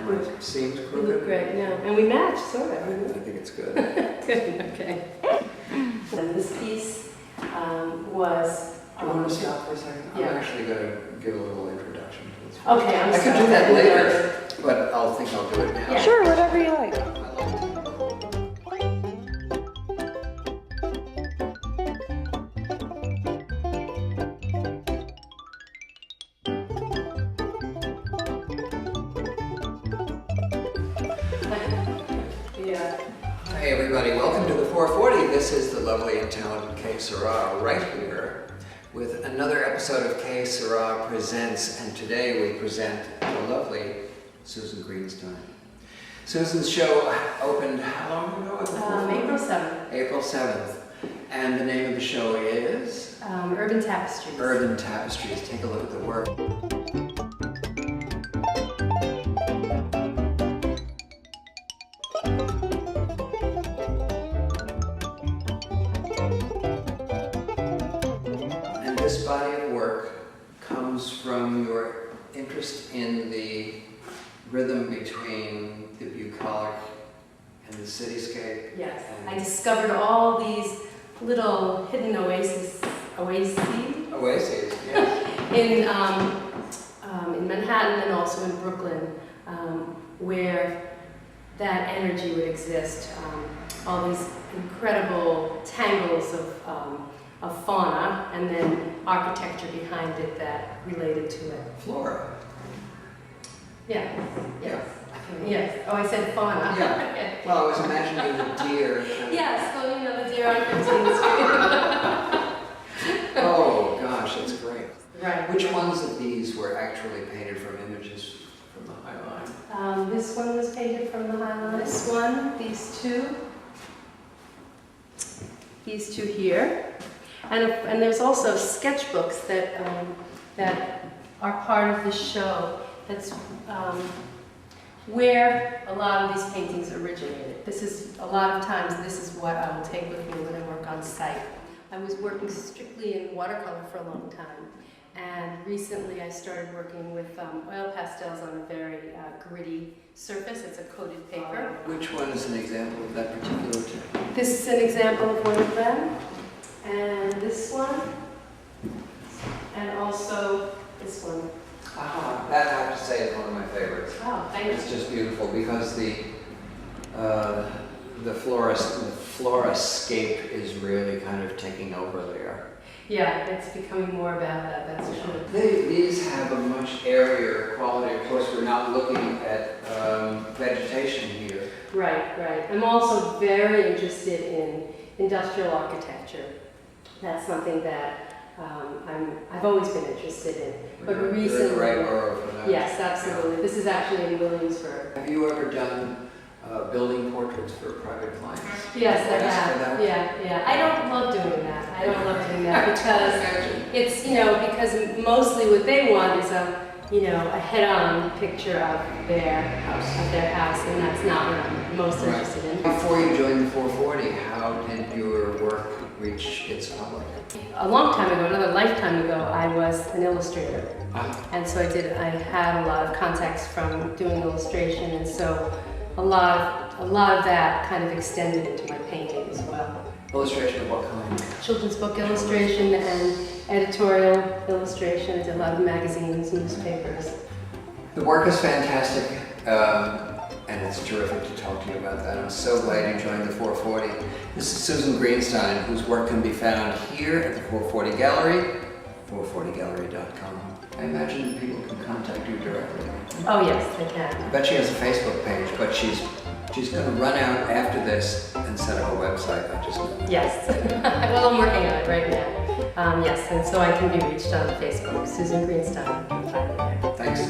My seam's You crooked. look great, yeah. And we match, sort I of. think it's good. Good, okay. And this piece was... Do you want to stop for a second? Yeah. I'm actually going to give a little introduction to this. Okay, I'm I sorry. could do that later, but I'll do it now. Yeah. Sure, whatever you like. Yeah. Hey everybody, welcome to the 440. This is the lovely and talented Kay Sera right here with another episode of Kay Sera Presents, and today we present the lovely Susan Greenstein. Susan's show opened how long ago? April 7th. April 7th. And the name of the show is? Urban Tapestries. Urban Tapestries. Take a look at the work. And this body of work comes from your interest in the rhythm between the bucolic and the cityscape. Yes, I discovered all these little hidden oases, Oases, yes. in Manhattan and also in Brooklyn, where that energy would exist. All these incredible tangles of fauna and then architecture behind it that related to it. Flora. Yeah. Yeah. Yes. Oh, I said fauna. Yeah. Well, I was imagining the deer. Yes, well, you know, the deer on 15th Street. Oh, gosh, that's great. Right. Which ones of these were actually painted from images from the High Line? This one was painted from the High Line. This one, these two here. And there's also sketchbooks that are part of the show. That's where a lot of these paintings originated. A lot of times this is what I will take with me when I work on site. I was working strictly in watercolor for a long time, and recently I started working with oil pastels on a very gritty surface. It's a coated paper. Which one is an example of that particular technique? This is an example of one of them, and this one, and also this one. That I have to say is one of my favorites. Oh, thank you. It's just beautiful because the florescape is really kind of taking over there. Yeah, it's becoming more about that, that's true. These have a much airier quality. Of course, we're not looking at vegetation here. Right, right. I'm also very interested in industrial architecture. That's something that I've always been interested in. But You're recently, in the right borough for that. yes, absolutely. This is actually in Williamsburg. Have you ever done building portraits for private clients? Yes, I Asked for have. that? Yeah. I don't love doing that. I don't love doing that because it's, because mostly what they want is a head-on picture of their house, and that's not what I'm most interested in. Before you joined the 440, how did your work reach its public? A long time ago, another lifetime ago, I was an illustrator. And so I had a lot of contacts from doing illustration, and so a lot of that kind of extended into my painting as well. Illustration of what kind? Children's book illustration and editorial illustration. I did a lot of magazines, newspapers. The work is fantastic, and it's terrific to talk to you about that. I'm so glad you joined the 440. This is Susan Greenstein, whose work can be found here at the 440 Gallery, 440gallery.com. I imagine people can contact you directly. Oh yes, they can. I bet she has a Facebook page, but she's going to run out after this and set up a website. I just know. Yes. Well, I'm working on it right now. Yes, and so I can be reached on Facebook. Susan Greenstein. You can find me there. Thanks.